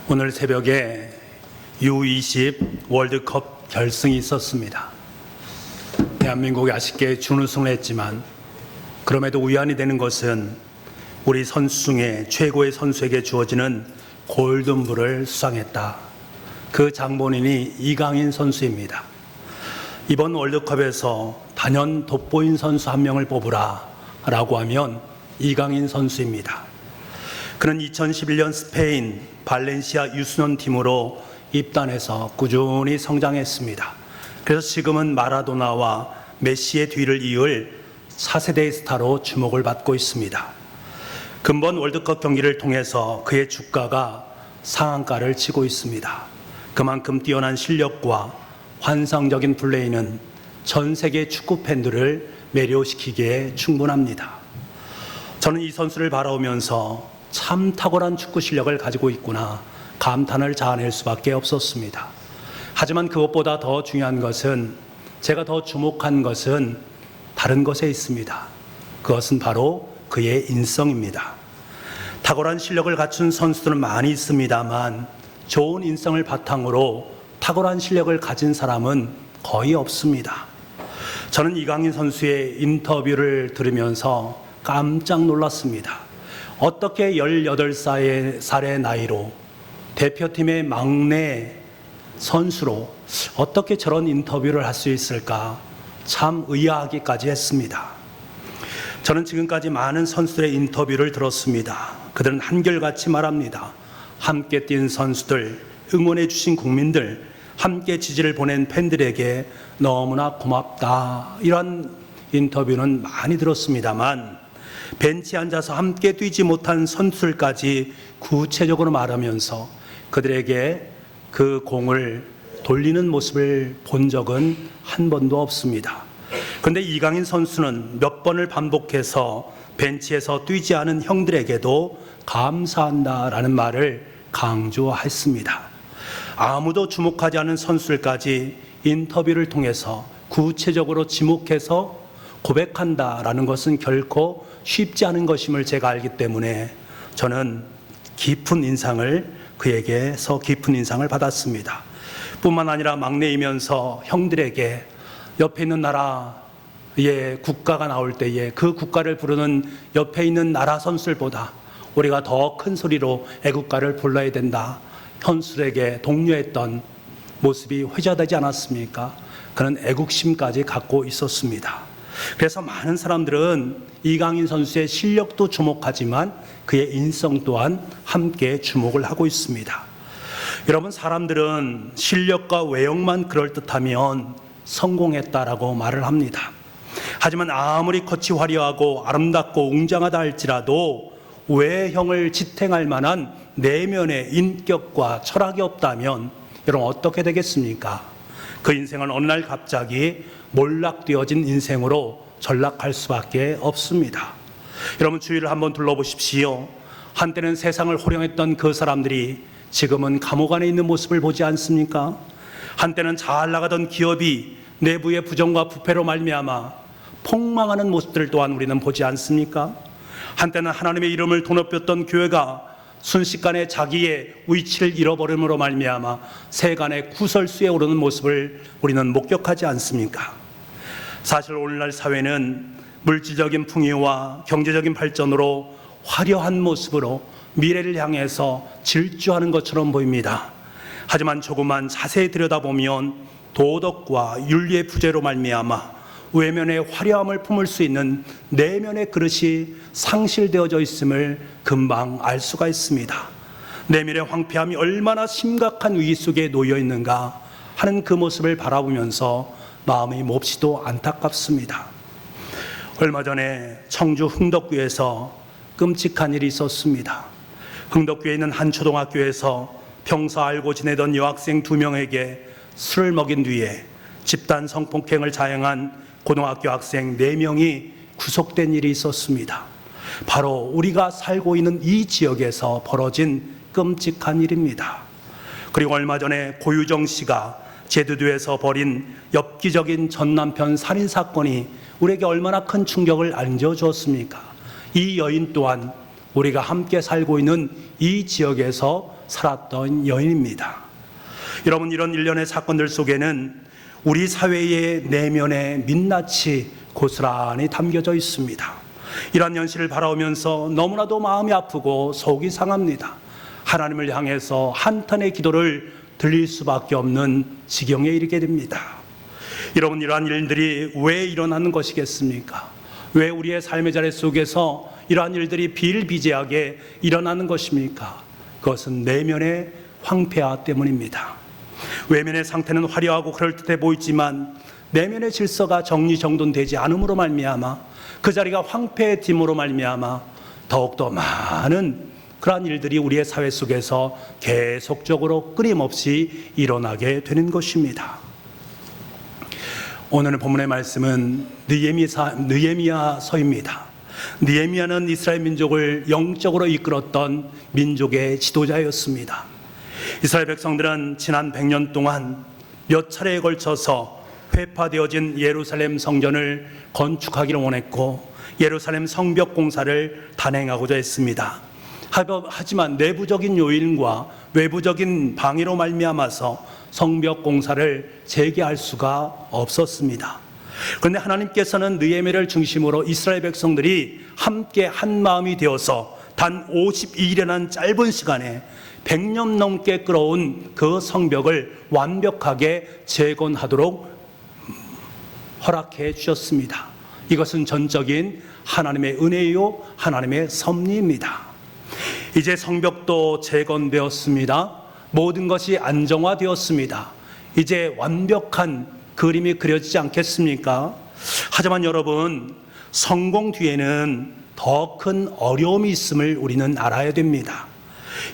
오늘 새벽에 U20 월드컵 결승이 있었습니다. 대한민국이 아쉽게 준우승을 했지만 그럼에도 위안이 되는 것은 우리 선수 중에 최고의 선수에게 주어지는 골든불을 수상했다. 그 장본인이 이강인 선수입니다. 이번 월드컵에서 단연 돋보인 선수 한 명을 뽑으라 라고 하면 이강인 선수입니다. 그는 2011년 스페인 발렌시아 유소년 팀으로 입단해서 꾸준히 성장했습니다. 그래서 지금은 마라도나와 메시의 뒤를 이을 차세대의 스타로 주목을 받고 있습니다. 근본 월드컵 경기를 통해서 그의 주가가 상한가를 치고 있습니다. 그만큼 뛰어난 실력과 환상적인 플레이는 전 세계 축구 팬들을 매료시키기에 충분합니다. 저는 이 선수를 바라보면서 참 탁월한 축구 실력을 가지고 있구나 감탄을 자아낼 수밖에 없었습니다. 하지만 그것보다 더 중요한 것은, 제가 더 주목한 것은 다른 것에 있습니다. 그것은 바로 그의 인성입니다. 탁월한 실력을 갖춘 선수들은 많이 있습니다만 좋은 인성을 바탕으로 탁월한 실력을 가진 사람은 거의 없습니다. 저는 이강인 선수의 인터뷰를 들으면서 깜짝 놀랐습니다. 어떻게 18살의 나이로 대표팀의 막내 선수로 어떻게 저런 인터뷰를 할 수 있을까 참 의아하기까지 했습니다. 저는 지금까지 많은 선수들의 인터뷰를 들었습니다. 그들은 한결같이 말합니다. 함께 뛴 선수들, 응원해 주신 국민들, 함께 지지를 보낸 팬들에게 너무나 고맙다. 이런 인터뷰는 많이 들었습니다만 벤치에 앉아서 함께 뛰지 못한 선수들까지 구체적으로 말하면서 그들에게 그 공을 돌리는 모습을 본 적은 한 번도 없습니다. 그런데 이강인 선수는 몇 번을 반복해서 벤치에서 뛰지 않은 형들에게도 감사한다라는 말을 강조했습니다. 아무도 주목하지 않은 선수들까지 인터뷰를 통해서 구체적으로 지목해서 고백한다라는 것은 결코 쉽지 않은 것임을 제가 알기 때문에 저는 그에게서 깊은 인상을 받았습니다. 뿐만 아니라 막내이면서 형들에게 옆에 있는 나라의 국가가 나올 때에 그 국가를 부르는 옆에 있는 나라 선수들보다 우리가 더 큰 소리로 애국가를 불러야 된다. 선수들에게 독려했던 모습이 회자되지 않았습니까? 그런 애국심까지 갖고 있었습니다. 그래서 많은 사람들은 이강인 선수의 실력도 주목하지만 그의 인성 또한 함께 주목을 하고 있습니다. 여러분, 사람들은 실력과 외형만 그럴듯하면 성공했다라고 말을 합니다. 하지만 아무리 겉이 화려하고 아름답고 웅장하다 할지라도 외형을 지탱할 만한 내면의 인격과 철학이 없다면 여러분 어떻게 되겠습니까? 그 인생은 어느 날 갑자기 몰락되어진 인생으로 전락할 수밖에 없습니다. 여러분, 주위를 한번 둘러보십시오. 한때는 세상을 호령했던 그 사람들이 지금은 감옥 안에 있는 모습을 보지 않습니까? 한때는 잘 나가던 기업이 내부의 부정과 부패로 말미암아 폭망하는 모습들을 또한 우리는 보지 않습니까? 한때는 하나님의 이름을 드높였던 교회가 순식간에 자기의 위치를 잃어버림으로 말미암아 세간의 구설수에 오르는 모습을 우리는 목격하지 않습니까? 사실 오늘날 사회는 물질적인 풍요와 경제적인 발전으로 화려한 모습으로 미래를 향해서 질주하는 것처럼 보입니다. 하지만 조금만 자세히 들여다보면 도덕과 윤리의 부재로 말미암아 외면의 화려함을 품을 수 있는 내면의 그릇이 상실되어져 있음을 금방 알 수가 있습니다. 내면의 황폐함이 얼마나 심각한 위기 속에 놓여 있는가 하는 그 모습을 바라보면서 마음이 몹시도 안타깝습니다. 얼마 전에 청주 흥덕교에서 끔찍한 일이 있었습니다. 흥덕교에 있는 한 초등학교에서 평소 알고 지내던 여학생 2명에게 술을 먹인 뒤에 집단 성폭행을 자행한 고등학교 학생 4명이 구속된 일이 있었습니다. 바로 우리가 살고 있는 이 지역에서 벌어진 끔찍한 일입니다. 그리고 얼마 전에 고유정 씨가 제주도에서 벌인 엽기적인 전 남편 살인사건이 우리에게 얼마나 큰 충격을 안겨주었습니까? 이 여인 또한 우리가 함께 살고 있는 이 지역에서 살았던 여인입니다. 여러분, 이런 일련의 사건들 속에는 우리 사회의 내면의 민낯이 고스란히 담겨져 있습니다. 이러한 현실을 바라보면서 너무나도 마음이 아프고 속이 상합니다. 하나님을 향해서 한탄의 기도를 들릴 수밖에 없는 지경에 이르게 됩니다. 여러분, 이러한 일들이 왜 일어나는 것이겠습니까? 왜 우리의 삶의 자리 속에서 이러한 일들이 비일비재하게 일어나는 것입니까? 그것은 내면의 황폐화 때문입니다. 외면의 상태는 화려하고 그럴듯해 보이지만 내면의 질서가 정리정돈되지 않음으로 말미암아 그 자리가 황폐해짐으로 말미암아 더욱더 많은 그러한 일들이 우리의 사회 속에서 계속적으로 끊임없이 일어나게 되는 것입니다. 오늘 본문의 말씀은 느헤미야서입니다. 느헤미야는 이스라엘 민족을 영적으로 이끌었던 민족의 지도자였습니다. 이스라엘 백성들은 지난 100년 동안 몇 차례에 걸쳐서 회파되어진 예루살렘 성전을 건축하기를 원했고 예루살렘 성벽 공사를 단행하고자 했습니다. 하지만 내부적인 요인과 외부적인 방해로 말미암아서 성벽 공사를 재개할 수가 없었습니다. 그런데 하나님께서는 느헤미야를 중심으로 이스라엘 백성들이 함께 한 마음이 되어서 단 52일이라는 짧은 시간에 100년 넘게 끌어온 그 성벽을 완벽하게 재건하도록 허락해 주셨습니다. 이것은 전적인 하나님의 은혜요, 하나님의 섭리입니다. 이제 성벽도 재건되었습니다. 모든 것이 안정화되었습니다. 이제 완벽한 그림이 그려지지 않겠습니까? 하지만 여러분, 성공 뒤에는 더 큰 어려움이 있음을 우리는 알아야 됩니다.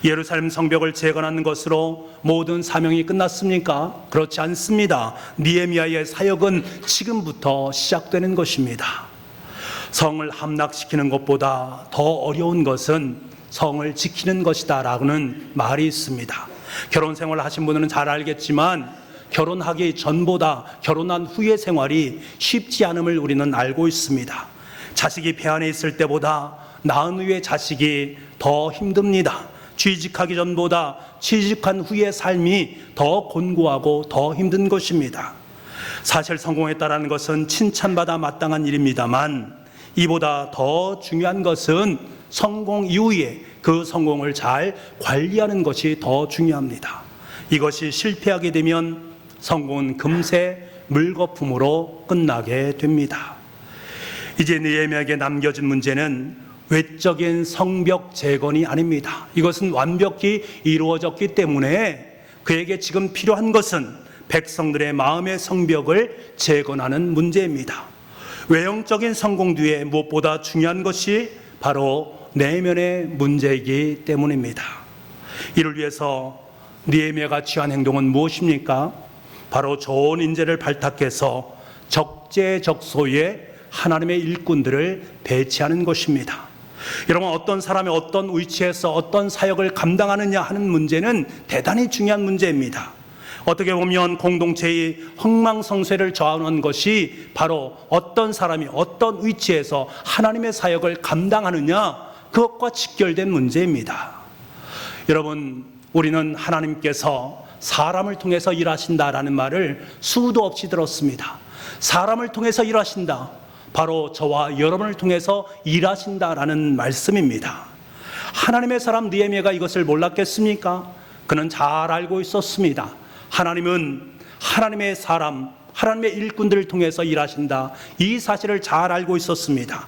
예루살렘 성벽을 재건하는 것으로 모든 사명이 끝났습니까? 그렇지 않습니다. 느헤미야의 사역은 지금부터 시작되는 것입니다. 성을 함락시키는 것보다 더 어려운 것은 성을 지키는 것이다 라고는 말이 있습니다. 결혼 생활을 하신 분들은 잘 알겠지만 결혼하기 전보다 결혼한 후의 생활이 쉽지 않음을 우리는 알고 있습니다. 자식이 배 안에 있을 때보다 낳은 후의 자식이 더 힘듭니다. 취직하기 전보다 취직한 후의 삶이 더 곤고하고 더 힘든 것입니다. 사실 성공했다는 것은 칭찬받아 마땅한 일입니다만 이보다 더 중요한 것은 성공 이후에 그 성공을 잘 관리하는 것이 더 중요합니다. 이것이 실패하게 되면 성공은 금세 물거품으로 끝나게 됩니다. 이제 느헤미야에게 남겨진 문제는 외적인 성벽 재건이 아닙니다. 이것은 완벽히 이루어졌기 때문에 그에게 지금 필요한 것은 백성들의 마음의 성벽을 재건하는 문제입니다. 외형적인 성공 뒤에 무엇보다 중요한 것이 바로 내면의 문제이기 때문입니다. 이를 위해서 느헤미야가 취한 행동은 무엇입니까? 바로 좋은 인재를 발탁해서 적재적소에 하나님의 일꾼들을 배치하는 것입니다. 여러분, 어떤 사람이 어떤 위치에서 어떤 사역을 감당하느냐 하는 문제는 대단히 중요한 문제입니다. 어떻게 보면 공동체의 흥망성쇠를 저하는 것이 바로 어떤 사람이 어떤 위치에서 하나님의 사역을 감당하느냐, 그것과 직결된 문제입니다. 여러분, 우리는 하나님께서 사람을 통해서 일하신다라는 말을 수도 없이 들었습니다. 사람을 통해서 일하신다, 바로 저와 여러분을 통해서 일하신다라는 말씀입니다. 하나님의 사람 느헤미야가 이것을 몰랐겠습니까? 그는 잘 알고 있었습니다. 하나님은 하나님의 사람, 하나님의 일꾼들을 통해서 일하신다, 이 사실을 잘 알고 있었습니다.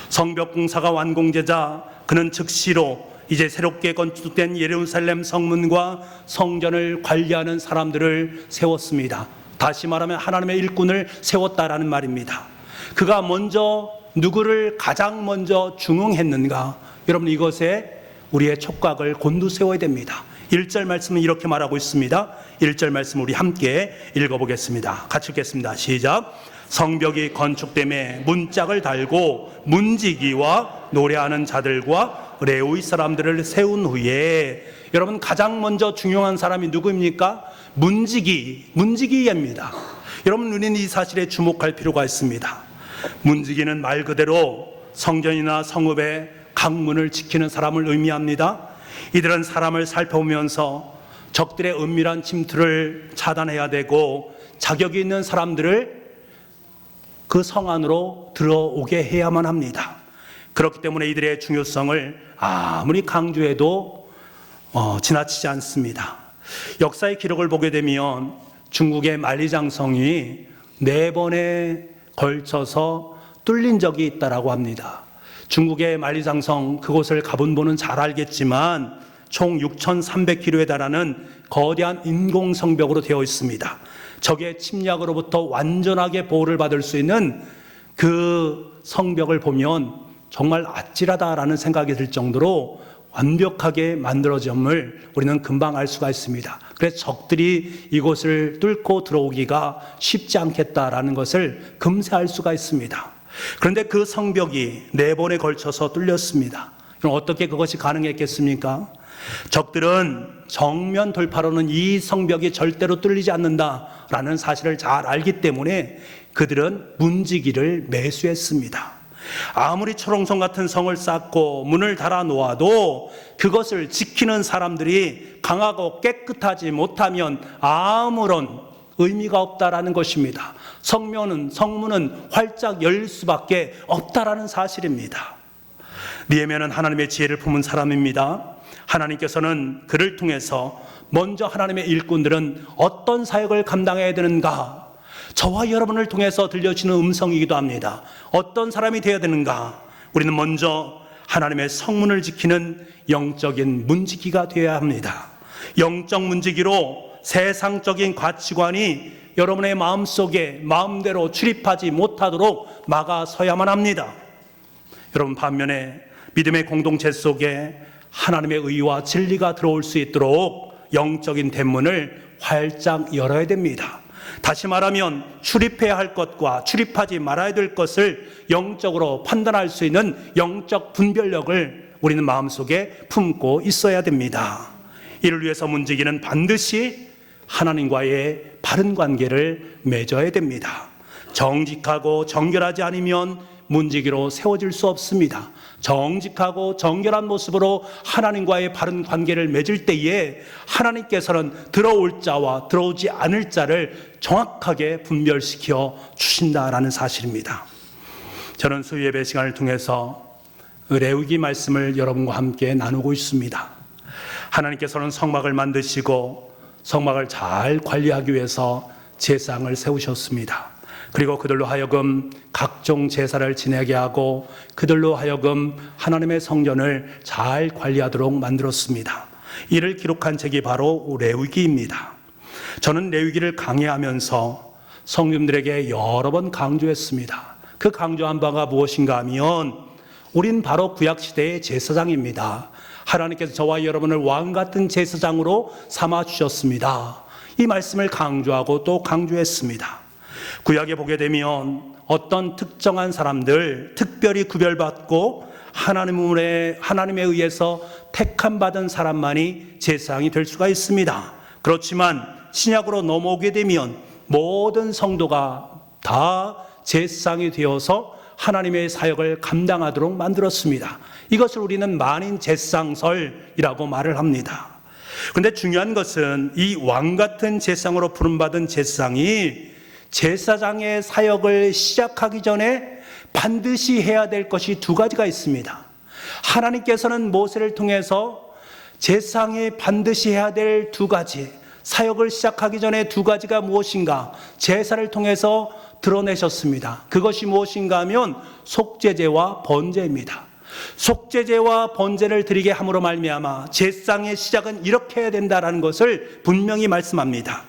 성벽 공사가 완공되자 그는 즉시로 이제 새롭게 건축된 예루살렘 성문과 성전을 관리하는 사람들을 세웠습니다. 다시 말하면 하나님의 일꾼을 세웠다라는 말입니다. 그가 먼저 누구를 가장 먼저 중용했는가? 여러분, 이것에 우리의 촉각을 곤두세워야 됩니다. 1절 말씀은 이렇게 말하고 있습니다. 1절 말씀 우리 함께 읽어보겠습니다. 같이 읽겠습니다. 시작. 성벽이 건축됨에 문짝을 달고 문지기와 노래하는 자들과 레위 사람들을 세운 후에, 여러분, 가장 먼저 중요한 사람이 누구입니까? 문지기입니다. 여러분, 우리는 이 사실에 주목할 필요가 있습니다. 문지기는 말 그대로 성전이나 성읍의 강문을 지키는 사람을 의미합니다. 이들은 사람을 살펴보면서 적들의 은밀한 침투를 차단해야 되고 자격이 있는 사람들을 그 성 안으로 들어오게 해야만 합니다. 그렇기 때문에 이들의 중요성을 아무리 강조해도 지나치지 않습니다. 역사의 기록을 보게 되면 중국의 만리장성이 4번에 걸쳐서 뚫린 적이 있다라고 합니다. 중국의 만리장성, 그곳을 가본 분은 잘 알겠지만 총 6,300km에 달하는 거대한 인공성벽으로 되어 있습니다. 적의 침략으로부터 완전하게 보호를 받을 수 있는 그 성벽을 보면 정말 아찔하다라는 생각이 들 정도로 완벽하게 만들어짐을 우리는 금방 알 수가 있습니다. 그래서 적들이 이곳을 뚫고 들어오기가 쉽지 않겠다라는 것을 금세 알 수가 있습니다. 그런데 그 성벽이 4번에 걸쳐서 뚫렸습니다. 그럼 어떻게 그것이 가능했겠습니까? 적들은 정면 돌파로는 이 성벽이 절대로 뚫리지 않는다라는 사실을 잘 알기 때문에 그들은 문지기를 매수했습니다. 아무리 초롱성 같은 성을 쌓고 문을 달아 놓아도 그것을 지키는 사람들이 강하고 깨끗하지 못하면 아무런 의미가 없다라는 것입니다. 성문은 활짝 열 수밖에 없다라는 사실입니다. 느헤미야는 하나님의 지혜를 품은 사람입니다. 하나님께서는 그를 통해서 먼저 하나님의 일꾼들은 어떤 사역을 감당해야 되는가, 저와 여러분을 통해서 들려주는 음성이기도 합니다. 어떤 사람이 되어야 되는가? 우리는 먼저 하나님의 성문을 지키는 영적인 문지기가 되어야 합니다. 영적 문지기로 세상적인 가치관이 여러분의 마음속에 마음대로 출입하지 못하도록 막아서야만 합니다. 여러분, 반면에 믿음의 공동체 속에 하나님의 의와 진리가 들어올 수 있도록 영적인 대문을 활짝 열어야 됩니다. 다시 말하면 출입해야 할 것과 출입하지 말아야 될 것을 영적으로 판단할 수 있는 영적 분별력을 우리는 마음속에 품고 있어야 됩니다. 이를 위해서 문지기는 반드시 하나님과의 바른 관계를 맺어야 됩니다. 정직하고 정결하지 않으면 문지기로 세워질 수 없습니다. 정직하고 정결한 모습으로 하나님과의 바른 관계를 맺을 때에 하나님께서는 들어올 자와 들어오지 않을 자를 정확하게 분별시켜 주신다라는 사실입니다. 저는 수요예배 시간을 통해서 레위기 말씀을 여러분과 함께 나누고 있습니다. 하나님께서는 성막을 만드시고 성막을 잘 관리하기 위해서 제사장을 세우셨습니다. 그리고 그들로 하여금 각종 제사를 지내게 하고 그들로 하여금 하나님의 성전을 잘 관리하도록 만들었습니다. 이를 기록한 책이 바로 레위기입니다. 저는 레위기를 강의하면서 성도님들에게 여러 번 강조했습니다. 그 강조한 바가 무엇인가 하면 우린 바로 구약시대의 제사장입니다. 하나님께서 저와 여러분을 왕같은 제사장으로 삼아주셨습니다. 이 말씀을 강조하고 또 강조했습니다. 구약에 보게 되면 어떤 특정한 사람들, 특별히 구별받고 하나님에 의해서 택함받은 사람만이 제사장이 될 수가 있습니다. 그렇지만 신약으로 넘어오게 되면 모든 성도가 다 제사장이 되어서 하나님의 사역을 감당하도록 만들었습니다. 이것을 우리는 만인 제사장설이라고 말을 합니다. 그런데 중요한 것은 이 왕같은 제사장으로 부름받은 제사장이 제사장의 사역을 시작하기 전에 반드시 해야 될 것이 2가지가 있습니다. 하나님께서는 모세를 통해서 제사장이 반드시 해야 될 2가지, 사역을 시작하기 전에 2가지가 무엇인가 제사를 통해서 드러내셨습니다. 그것이 무엇인가 하면 속죄제와 번제입니다. 속죄제와 번제를 드리게 함으로 말미암아 제사장의 시작은 이렇게 해야 된다는 것을 분명히 말씀합니다.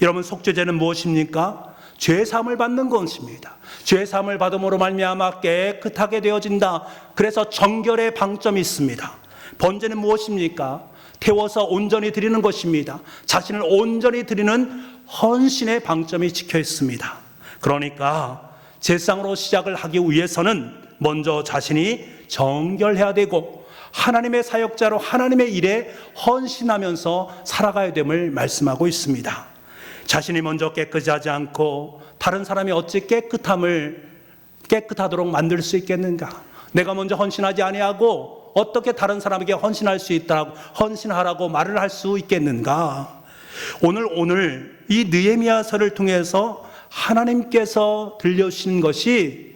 여러분, 속죄제는 무엇입니까? 죄사함을 받는 것입니다. 죄사함을 받음으로 말미암아 깨끗하게 되어진다. 그래서 정결의 방점이 있습니다. 번제는 무엇입니까? 태워서 온전히 드리는 것입니다. 자신을 온전히 드리는 헌신의 방점이 찍혀 있습니다. 그러니까 제사장으로 시작을 하기 위해서는 먼저 자신이 정결해야 되고 하나님의 사역자로 하나님의 일에 헌신하면서 살아가야 됨을 말씀하고 있습니다. 자신이 먼저 깨끗이 하지 않고 다른 사람이 어찌 깨끗하도록 만들 수 있겠는가? 내가 먼저 헌신하지 아니하고 어떻게 다른 사람에게 헌신하라고 말을 할 수 있겠는가? 오늘 이 느헤미야서를 통해서 하나님께서 들려주신 것이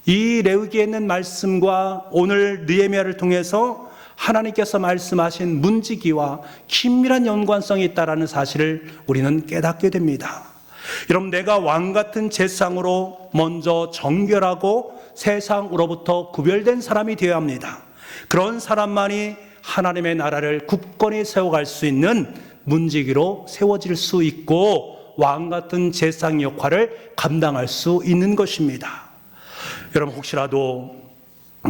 이 레위기에 있는 말씀과 오늘 느헤미야를 통해서 하나님께서 말씀하신 문지기와 긴밀한 연관성이 있다는 사실을 우리는 깨닫게 됩니다. 여러분, 내가 왕 같은 제상으로 먼저 정결하고 세상으로부터 구별된 사람이 되어야 합니다. 그런 사람만이 하나님의 나라를 굳건히 세워갈 수 있는 문지기로 세워질 수 있고 왕 같은 제상 역할을 감당할 수 있는 것입니다. 여러분, 혹시라도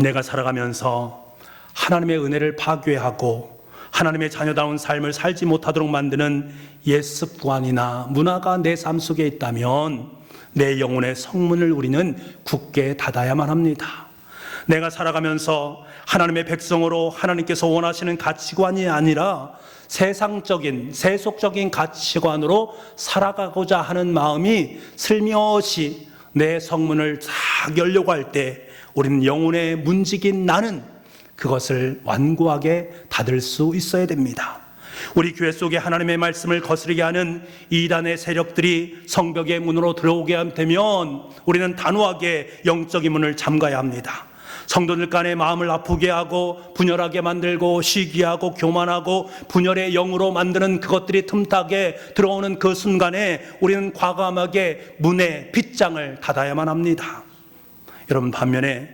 내가 살아가면서 하나님의 은혜를 파괴하고 하나님의 자녀다운 삶을 살지 못하도록 만드는 옛 습관이나 문화가 내 삶 속에 있다면 내 영혼의 성문을 우리는 굳게 닫아야만 합니다. 내가 살아가면서 하나님의 백성으로 하나님께서 원하시는 가치관이 아니라 세상적인 세속적인 가치관으로 살아가고자 하는 마음이 슬며시 내 성문을 싹 열려고 할 때 우리는 영혼의 문지긴 나는 그것을 완고하게 닫을 수 있어야 됩니다. 우리 교회 속에 하나님의 말씀을 거스르게 하는 이단의 세력들이 성벽의 문으로 들어오게 되면 우리는 단호하게 영적인 문을 잠가야 합니다. 성도들 간의 마음을 아프게 하고 분열하게 만들고 시기하고 교만하고 분열의 영으로 만드는 그것들이 틈타게 들어오는 그 순간에 우리는 과감하게 문의 빗장을 닫아야만 합니다. 여러분, 반면에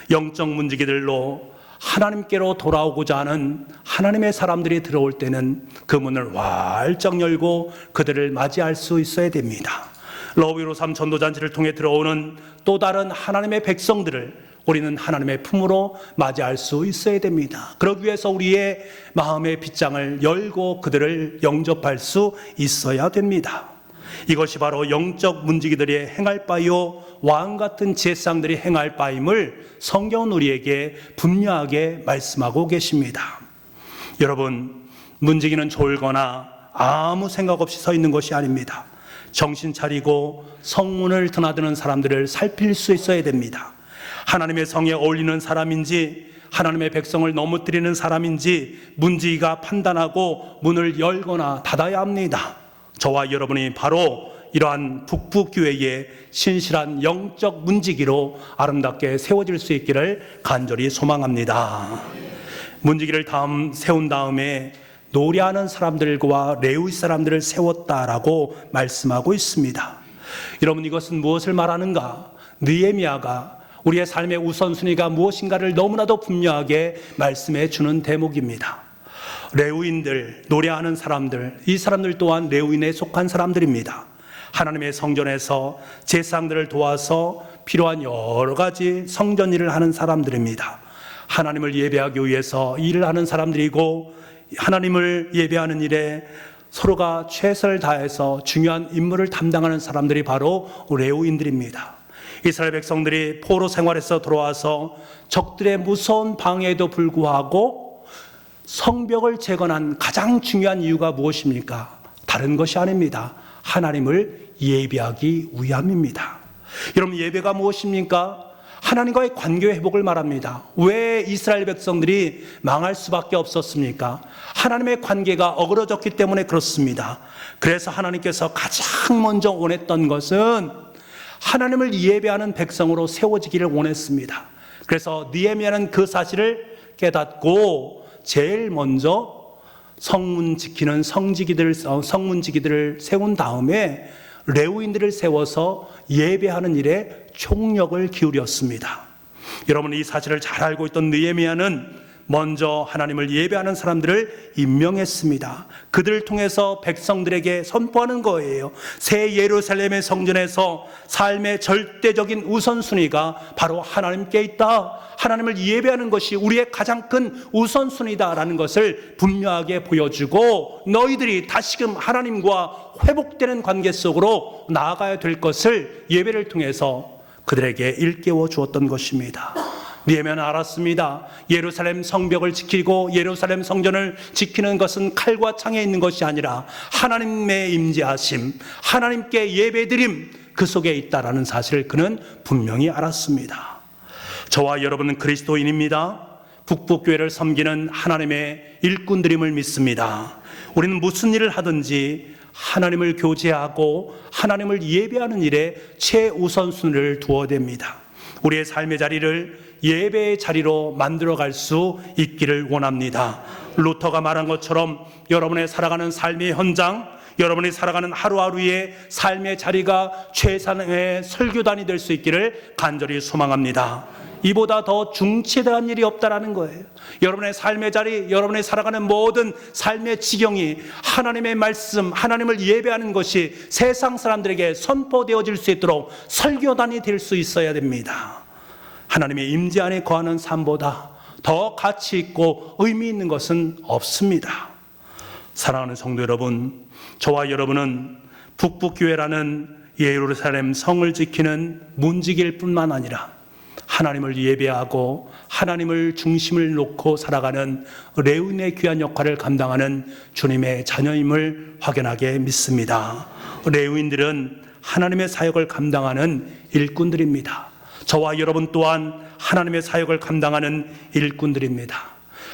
영적 문지기들로 하나님께로 돌아오고자 하는 하나님의 사람들이 들어올 때는 그 문을 활짝 열고 그들을 맞이할 수 있어야 됩니다. 러브이로삼 전도잔치를 통해 들어오는 또 다른 하나님의 백성들을 우리는 하나님의 품으로 맞이할 수 있어야 됩니다. 그러기 위해서 우리의 마음의 빗장을 열고 그들을 영접할 수 있어야 됩니다. 이것이 바로 영적 문지기들이 행할 바요 왕 같은 제사장들이 행할 바임을 성경은 우리에게 분명하게 말씀하고 계십니다. 여러분, 문지기는 졸거나 아무 생각 없이 서 있는 것이 아닙니다. 정신 차리고 성문을 드나드는 사람들을 살필 수 있어야 됩니다. 하나님의 성에 어울리는 사람인지 하나님의 백성을 넘어뜨리는 사람인지 문지기가 판단하고 문을 열거나 닫아야 합니다. 저와 여러분이 바로 이러한 북부교회의 신실한 영적 문지기로 아름답게 세워질 수 있기를 간절히 소망합니다. 문지기를 세운 다음에 노래하는 사람들과 레위 사람들을 세웠다라고 말씀하고 있습니다. 여러분, 이것은 무엇을 말하는가? 느헤미야가 우리의 삶의 우선순위가 무엇인가를 너무나도 분명하게 말씀해 주는 대목입니다. 레위인들, 노래하는 사람들, 이 사람들 또한 레위인에 속한 사람들입니다. 하나님의 성전에서 제사장들을 도와서 필요한 여러 가지 성전 일을 하는 사람들입니다. 하나님을 예배하기 위해서 일을 하는 사람들이고 하나님을 예배하는 일에 서로가 최선을 다해서 중요한 임무를 담당하는 사람들이 바로 레위인들입니다. 이스라엘 백성들이 포로 생활에서 돌아와서 적들의 무서운 방해에도 불구하고 성벽을 재건한 가장 중요한 이유가 무엇입니까? 다른 것이 아닙니다. 하나님을 예배하기 위함입니다. 여러분, 예배가 무엇입니까? 하나님과의 관계 회복을 말합니다. 왜 이스라엘 백성들이 망할 수밖에 없었습니까? 하나님의 관계가 어그러졌기 때문에 그렇습니다. 그래서 하나님께서 가장 먼저 원했던 것은 하나님을 예배하는 백성으로 세워지기를 원했습니다. 그래서 느헤미야는 그 사실을 깨닫고 제일 먼저 성문지기들을 세운 다음에 레위인들을 세워서 예배하는 일에 총력을 기울였습니다. 여러분, 이 사실을 잘 알고 있던 느헤미야는 먼저 하나님을 예배하는 사람들을 임명했습니다. 그들을 통해서 백성들에게 선포하는 거예요. 새 예루살렘의 성전에서 삶의 절대적인 우선순위가 바로 하나님께 있다. 하나님을 예배하는 것이 우리의 가장 큰 우선순위다라는 것을 분명하게 보여주고 너희들이 다시금 하나님과 회복되는 관계 속으로 나아가야 될 것을 예배를 통해서 그들에게 일깨워 주었던 것입니다. 느헤미야는 알았습니다. 예루살렘 성벽을 지키고 예루살렘 성전을 지키는 것은 칼과 창에 있는 것이 아니라 하나님의 임재하심, 하나님께 예배드림, 그 속에 있다라는 사실을 그는 분명히 알았습니다. 저와 여러분은 그리스도인입니다. 북북교회를 섬기는 하나님의 일꾼들임을 믿습니다. 우리는 무슨 일을 하든지 하나님을 교제하고 하나님을 예배하는 일에 최우선순위를 두어야 됩니다. 우리의 삶의 자리를 예배의 자리로 만들어갈 수 있기를 원합니다. 루터가 말한 것처럼 여러분의 살아가는 삶의 현장, 여러분이 살아가는 하루하루의 삶의 자리가 최선의 설교단이 될 수 있기를 간절히 소망합니다. 이보다 더 중치대한 일이 없다라는 거예요. 여러분의 삶의 자리, 여러분이 살아가는 모든 삶의 지경이 하나님의 말씀, 하나님을 예배하는 것이 세상 사람들에게 선포되어질 수 있도록 설교단이 될 수 있어야 됩니다. 하나님의 임재 안에 거하는 삶보다 더 가치 있고 의미 있는 것은 없습니다. 사랑하는 성도 여러분, 저와 여러분은 북북교회라는 예루살렘 성을 지키는 문지기일 뿐만 아니라 하나님을 예배하고 하나님을 중심을 놓고 살아가는 레위인의 귀한 역할을 감당하는 주님의 자녀임을 확연하게 믿습니다. 레위인들은 하나님의 사역을 감당하는 일꾼들입니다. 저와 여러분 또한 하나님의 사역을 감당하는 일꾼들입니다.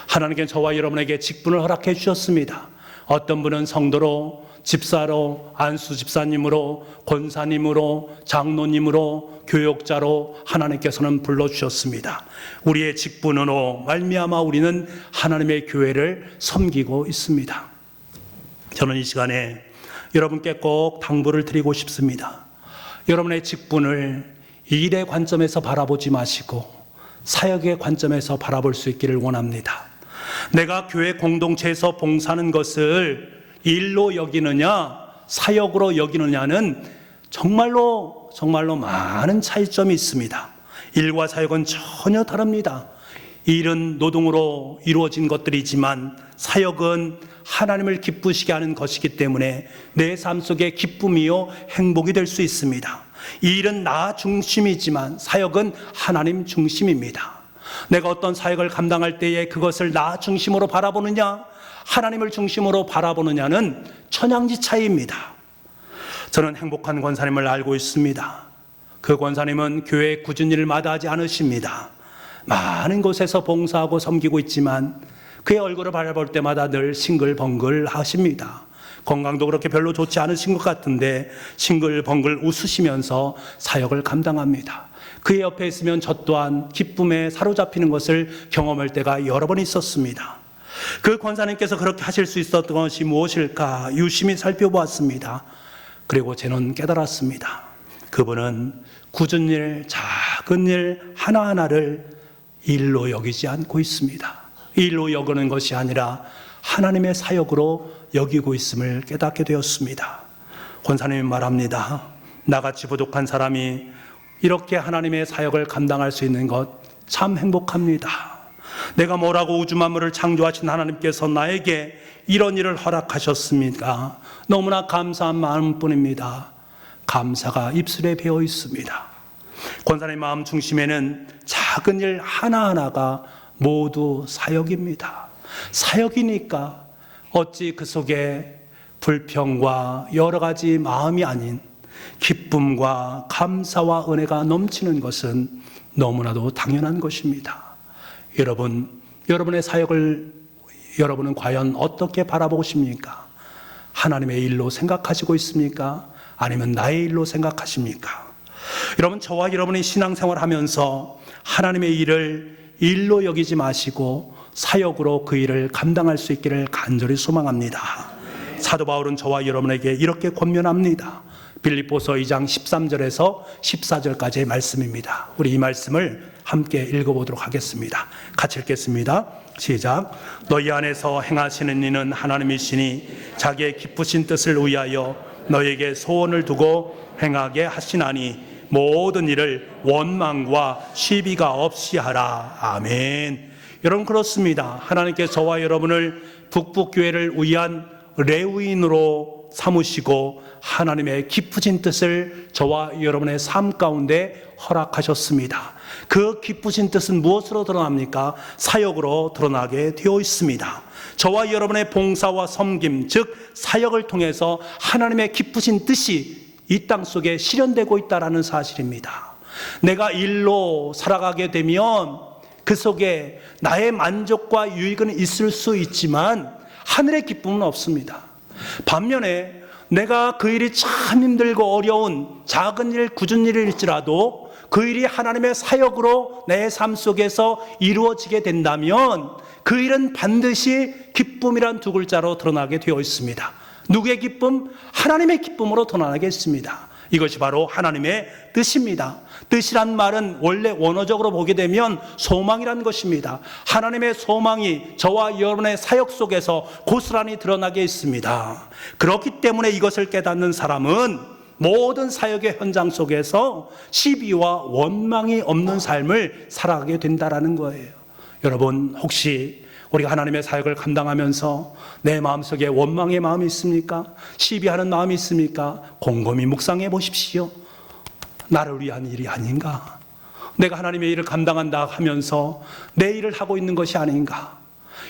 하나님께서 저와 여러분에게 직분을 허락해 주셨습니다. 어떤 분은 성도로, 집사로, 안수 집사님으로, 권사님으로, 장로님으로, 교역자로 하나님께서는 불러주셨습니다. 우리의 직분으로 말미암아 우리는 하나님의 교회를 섬기고 있습니다. 저는 이 시간에 여러분께 꼭 당부를 드리고 싶습니다. 여러분의 직분을 일의 관점에서 바라보지 마시고 사역의 관점에서 바라볼 수 있기를 원합니다. 내가 교회 공동체에서 봉사하는 것을 일로 여기느냐 사역으로 여기느냐는 정말로 많은 차이점이 있습니다. 일과 사역은 전혀 다릅니다. 일은 노동으로 이루어진 것들이지만 사역은 하나님을 기쁘시게 하는 것이기 때문에 내 삶 속에 기쁨이요 행복이 될 수 있습니다. 일은 나 중심이지만 사역은 하나님 중심입니다. 내가 어떤 사역을 감당할 때에 그것을 나 중심으로 바라보느냐 하나님을 중심으로 바라보느냐는 천양지 차이입니다. 저는 행복한 권사님을 알고 있습니다. 그 권사님은 교회 굳은 일을 마다하지 않으십니다. 많은 곳에서 봉사하고 섬기고 있지만 그의 얼굴을 바라볼 때마다 늘 싱글벙글 하십니다. 건강도 그렇게 별로 좋지 않으신 것 같은데 싱글벙글 웃으시면서 사역을 감당합니다. 그의 옆에 있으면 저 또한 기쁨에 사로잡히는 것을 경험할 때가 여러 번 있었습니다. 그 권사님께서 그렇게 하실 수 있었던 것이 무엇일까 유심히 살펴보았습니다. 그리고 저는 깨달았습니다. 그분은 굳은 일, 작은 일 하나하나를 일로 여기지 않고 있습니다. 일로 여기는 것이 아니라 하나님의 사역으로 여기고 있음을 깨닫게 되었습니다. 권사님이 말합니다. 나같이 부족한 사람이 이렇게 하나님의 사역을 감당할 수 있는 것 참 행복합니다. 내가 뭐라고 우주 만물을 창조하신 하나님께서 나에게 이런 일을 허락하셨습니까? 너무나 감사한 마음뿐입니다. 감사가 입술에 배어 있습니다. 권사님 마음 중심에는 작은 일 하나하나가 모두 사역입니다. 사역이니까 어찌 그 속에 불평과 여러 가지 마음이 아닌 기쁨과 감사와 은혜가 넘치는 것은 너무나도 당연한 것입니다. 여러분의 사역을 여러분은 과연 어떻게 바라보고 싶습니까? 하나님의 일로 생각하시고 있습니까? 아니면 나의 일로 생각하십니까? 여러분, 저와 여러분이 신앙생활 하면서 하나님의 일을 일로 여기지 마시고 사역으로 그 일을 감당할 수 있기를 간절히 소망합니다. 사도 바울은 저와 여러분에게 이렇게 권면합니다. 빌립보서 2장 13절에서 14절까지의 말씀입니다. 우리 이 말씀을 함께 읽어보도록 하겠습니다. 같이 읽겠습니다. 시작. 너희 안에서 행하시는 이는 하나님이시니 자기의 기쁘신 뜻을 위하여 너희에게 소원을 두고 행하게 하시나니 모든 일을 원망과 시비가 없이 하라. 아멘. 여러분, 그렇습니다. 하나님께서 저와 여러분을 북북교회를 위한 레위인으로 삼으시고 하나님의 기쁘신 뜻을 저와 여러분의 삶 가운데 허락하셨습니다. 그 기쁘신 뜻은 무엇으로 드러납니까? 사역으로 드러나게 되어 있습니다. 저와 여러분의 봉사와 섬김, 즉 사역을 통해서 하나님의 기쁘신 뜻이 이 땅 속에 실현되고 있다는 사실입니다. 내가 일로 살아가게 되면 그 속에 나의 만족과 유익은 있을 수 있지만 하늘의 기쁨은 없습니다. 반면에 내가 그 일이 참 힘들고 어려운 작은 일, 굳은 일일지라도 그 일이 하나님의 사역으로 내 삶 속에서 이루어지게 된다면 그 일은 반드시 기쁨이란 두 글자로 드러나게 되어 있습니다. 누구의 기쁨? 하나님의 기쁨으로 드러나겠습니다. 이것이 바로 하나님의 뜻입니다. 뜻이란 말은 원래 원어적으로 보게 되면 소망이란 것입니다. 하나님의 소망이 저와 여러분의 사역 속에서 고스란히 드러나게 있습니다. 그렇기 때문에 이것을 깨닫는 사람은 모든 사역의 현장 속에서 시비와 원망이 없는 삶을 살아가게 된다는 거예요. 여러분, 혹시 우리가 하나님의 사역을 감당하면서 내 마음속에 원망의 마음이 있습니까? 시비하는 마음이 있습니까? 곰곰이 묵상해 보십시오. 나를 위한 일이 아닌가? 내가 하나님의 일을 감당한다 하면서 내 일을 하고 있는 것이 아닌가?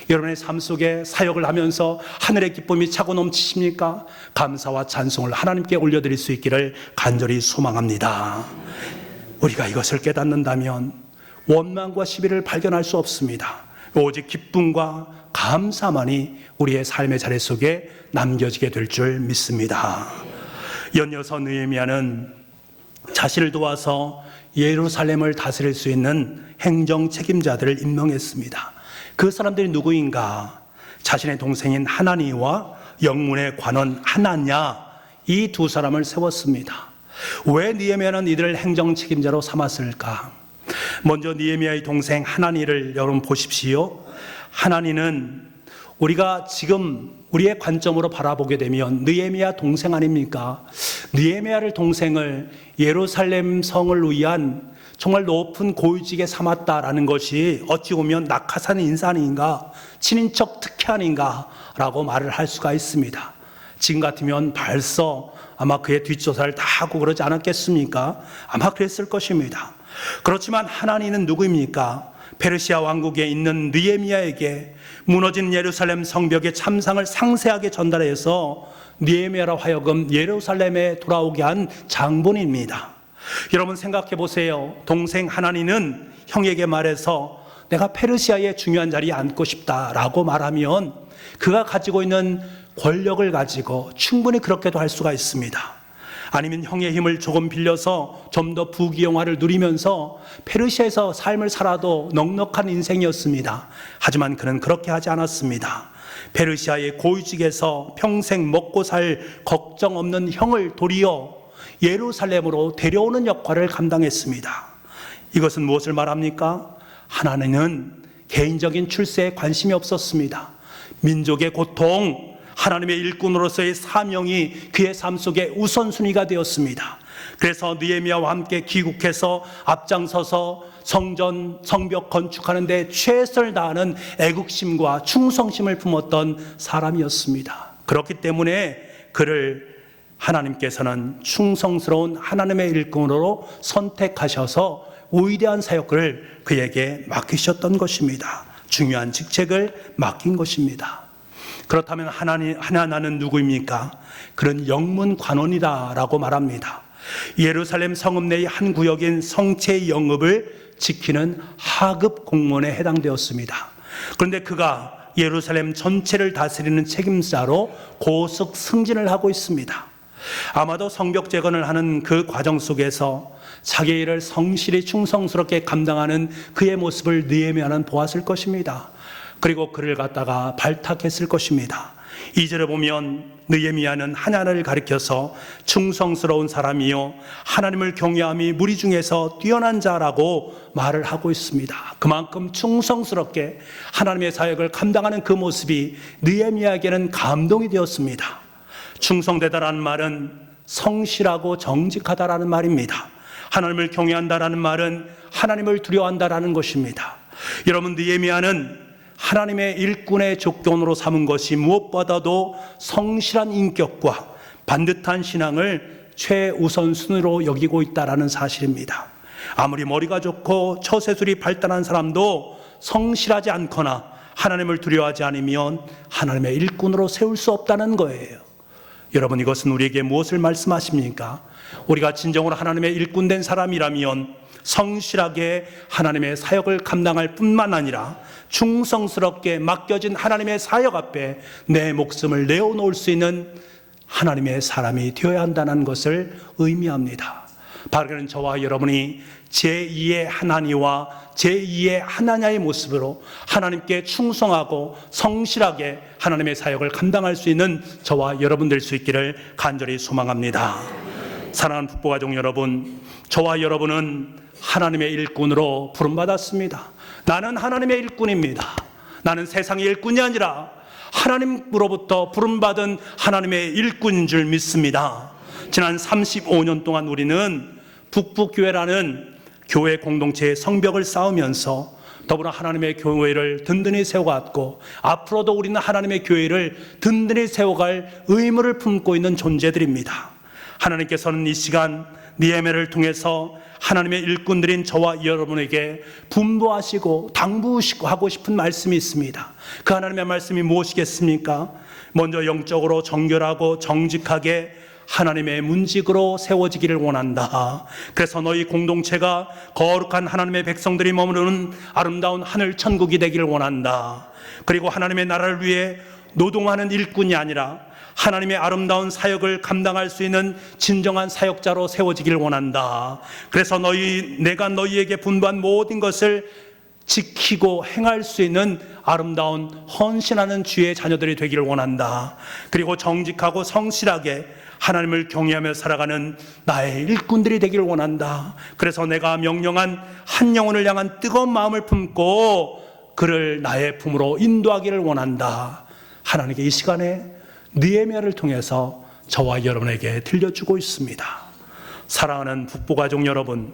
여러분의 삶 속에 사역을 하면서 하늘의 기쁨이 차고 넘치십니까? 감사와 찬송을 하나님께 올려드릴 수 있기를 간절히 소망합니다. 우리가 이것을 깨닫는다면 원망과 시비를 발견할 수 없습니다. 오직 기쁨과 감사만이 우리의 삶의 자리 속에 남겨지게 될 줄 믿습니다. 연이어서 느헤미야는 자신을 도와서 예루살렘을 다스릴 수 있는 행정 책임자들을 임명했습니다. 그 사람들이 누구인가? 자신의 동생인 하나니와 영문의 관원 하나냐, 이 두 사람을 세웠습니다. 왜 느헤미야는 이들을 행정 책임자로 삼았을까? 먼저 느헤미야의 동생 하나니를 여러분 보십시오. 하나니는 우리가 지금 우리의 관점으로 바라보게 되면 느헤미야 동생 아닙니까? 느헤미야를 동생을 예루살렘 성을 위한 정말 높은 고위직에 삼았다라는 것이 어찌 보면 낙하산 인사 아닌가, 친인척 특혜 아닌가 라고 말을 할 수가 있습니다. 지금 같으면 벌써 아마 그의 뒷조사를 다 하고 그러지 않았겠습니까? 아마 그랬을 것입니다. 그렇지만 하나니는 누구입니까? 페르시아 왕국에 있는 느헤미야에게 무너진 예루살렘 성벽의 참상을 상세하게 전달해서 느헤미야로 하여금 예루살렘에 돌아오게 한 장본입니다. 여러분 생각해 보세요. 동생 하나니는 형에게 말해서 내가 페르시아의 중요한 자리에 앉고 싶다라고 말하면 그가 가지고 있는 권력을 가지고 충분히 그렇게도 할 수가 있습니다. 아니면 형의 힘을 조금 빌려서 좀 더 부귀영화를 누리면서 페르시아에서 삶을 살아도 넉넉한 인생이었습니다. 하지만 그는 그렇게 하지 않았습니다. 페르시아의 고위직에서 평생 먹고 살 걱정 없는 형을 도리어 예루살렘으로 데려오는 역할을 감당했습니다. 이것은 무엇을 말합니까? 하나님은 개인적인 출세에 관심이 없었습니다. 민족의 고통, 하나님의 일꾼으로서의 사명이 그의 삶 속에 우선순위가 되었습니다. 그래서 느헤미야와 함께 귀국해서 앞장서서 성전, 성벽 건축하는 데 최선을 다하는 애국심과 충성심을 품었던 사람이었습니다. 그렇기 때문에 그를 하나님께서는 충성스러운 하나님의 일꾼으로 선택하셔서 위대한 사역을 그에게 맡기셨던 것입니다. 중요한 직책을 맡긴 것입니다. 그렇다면 하나나는 누구입니까? 그는 영문 관원이다라고 말합니다. 예루살렘 성읍 내의 한 구역인 성체의 영읍을 지키는 하급 공무원에 해당되었습니다. 그런데 그가 예루살렘 전체를 다스리는 책임자로 고속 승진을 하고 있습니다. 아마도 성벽 재건을 하는 그 과정 속에서 자기의 일을 성실히 충성스럽게 감당하는 그의 모습을 느헤미야는 보았을 것입니다. 그리고 그를 갖다가 발탁했을 것입니다. 2절에 보면 느헤미야는 하나니를 가리켜서 충성스러운 사람이요 하나님을 경외함이 무리 중에서 뛰어난 자라고 말을 하고 있습니다. 그만큼 충성스럽게 하나님의 사역을 감당하는 그 모습이 느헤미야에게는 감동이 되었습니다. 충성되다라는 말은 성실하고 정직하다라는 말입니다. 하나님을 경외한다라는 말은 하나님을 두려워한다라는 것입니다. 여러분, 느헤미야는 하나님의 일꾼의 조건으로 삼은 것이 무엇보다도 성실한 인격과 반듯한 신앙을 최우선순위로 여기고 있다는 사실입니다. 아무리 머리가 좋고 처세술이 발달한 사람도 성실하지 않거나 하나님을 두려워하지 않으면 하나님의 일꾼으로 세울 수 없다는 거예요. 여러분, 이것은 우리에게 무엇을 말씀하십니까? 우리가 진정으로 하나님의 일꾼된 사람이라면 성실하게 하나님의 사역을 감당할 뿐만 아니라 충성스럽게 맡겨진 하나님의 사역 앞에 내 목숨을 내어놓을 수 있는 하나님의 사람이 되어야 한다는 것을 의미합니다. 바로 그런 저와 여러분이 제2의 하나니와 제2의 하나냐의 모습으로 하나님께 충성하고 성실하게 하나님의 사역을 감당할 수 있는 저와 여러분 될 수 있기를 간절히 소망합니다. 사랑하는 북부가족 여러분, 저와 여러분은 하나님의 일꾼으로 부름받았습니다. 나는 하나님의 일꾼입니다. 나는 세상의 일꾼이 아니라 하나님으로부터 부름받은 하나님의 일꾼인 줄 믿습니다. 지난 35년 동안 우리는 북부교회라는 교회 공동체의 성벽을 쌓으면서 더불어 하나님의 교회를 든든히 세워갔고, 앞으로도 우리는 하나님의 교회를 든든히 세워갈 의무를 품고 있는 존재들입니다. 하나님께서는 이 시간 니에미아를 통해서 하나님의 일꾼들인 저와 여러분에게 분부하시고 당부하시고 하고 싶은 말씀이 있습니다. 그 하나님의 말씀이 무엇이겠습니까? 먼저 영적으로 정결하고 정직하게 하나님의 문직으로 세워지기를 원한다. 그래서 너희 공동체가 거룩한 하나님의 백성들이 머무르는 아름다운 하늘 천국이 되기를 원한다. 그리고 하나님의 나라를 위해 노동하는 일꾼이 아니라 하나님의 아름다운 사역을 감당할 수 있는 진정한 사역자로 세워지기를 원한다. 그래서 내가 너희에게 분부한 모든 것을 지키고 행할 수 있는 아름다운 헌신하는 주의 자녀들이 되기를 원한다. 그리고 정직하고 성실하게 하나님을 경외하며 살아가는 나의 일꾼들이 되기를 원한다. 그래서 내가 명령한 한 영혼을 향한 뜨거운 마음을 품고 그를 나의 품으로 인도하기를 원한다. 하나님께 이 시간에 느헤미야를 통해서 저와 여러분에게 들려주고 있습니다. 사랑하는 북부가족 여러분,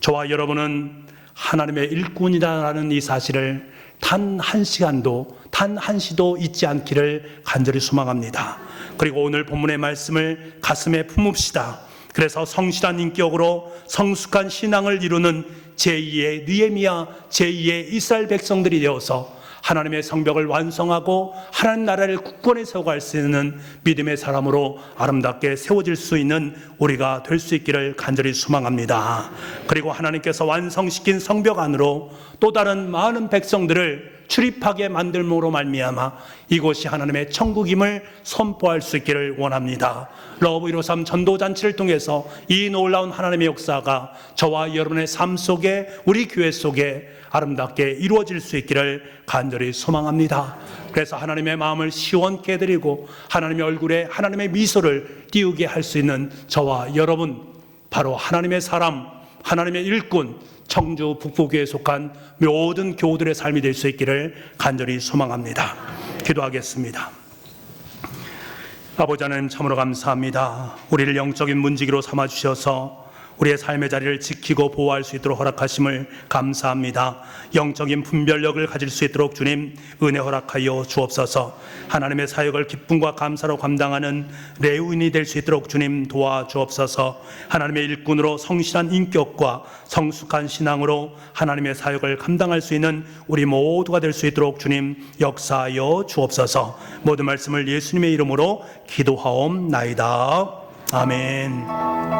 저와 여러분은 하나님의 일꾼이라는 이 사실을 단 한 시간도 단 한 시도 잊지 않기를 간절히 소망합니다. 그리고 오늘 본문의 말씀을 가슴에 품읍시다. 그래서 성실한 인격으로 성숙한 신앙을 이루는 제2의 느헤미야, 제2의 이스라엘 백성들이 되어서 하나님의 성벽을 완성하고 하나님 나라를 굳건히 세워갈 수 있는 믿음의 사람으로 아름답게 세워질 수 있는 우리가 될 수 있기를 간절히 소망합니다. 그리고 하나님께서 완성시킨 성벽 안으로 또 다른 많은 백성들을 출입하게 만들므로 말미암아 이곳이 하나님의 천국임을 선포할 수 있기를 원합니다. 러브 153 전도잔치를 통해서 이 놀라운 하나님의 역사가 저와 여러분의 삶 속에, 우리 교회 속에 아름답게 이루어질 수 있기를 간절히 소망합니다. 그래서 하나님의 마음을 시원케 해드리고 하나님의 얼굴에 하나님의 미소를 띄우게 할 수 있는 저와 여러분, 바로 하나님의 사람, 하나님의 일꾼, 청주 북부교회에 속한 모든 교우들의 삶이 될 수 있기를 간절히 소망합니다. 기도하겠습니다. 아버지 하나님, 참으로 감사합니다. 우리를 영적인 문지기로 삼아주셔서 우리의 삶의 자리를 지키고 보호할 수 있도록 허락하심을 감사합니다. 영적인 분별력을 가질 수 있도록 주님 은혜 허락하여 주옵소서. 하나님의 사역을 기쁨과 감사로 감당하는 레위인이 될 수 있도록 주님 도와주옵소서. 하나님의 일꾼으로 성실한 인격과 성숙한 신앙으로 하나님의 사역을 감당할 수 있는 우리 모두가 될 수 있도록 주님 역사하여 주옵소서. 모든 말씀을 예수님의 이름으로 기도하옵나이다. 아멘.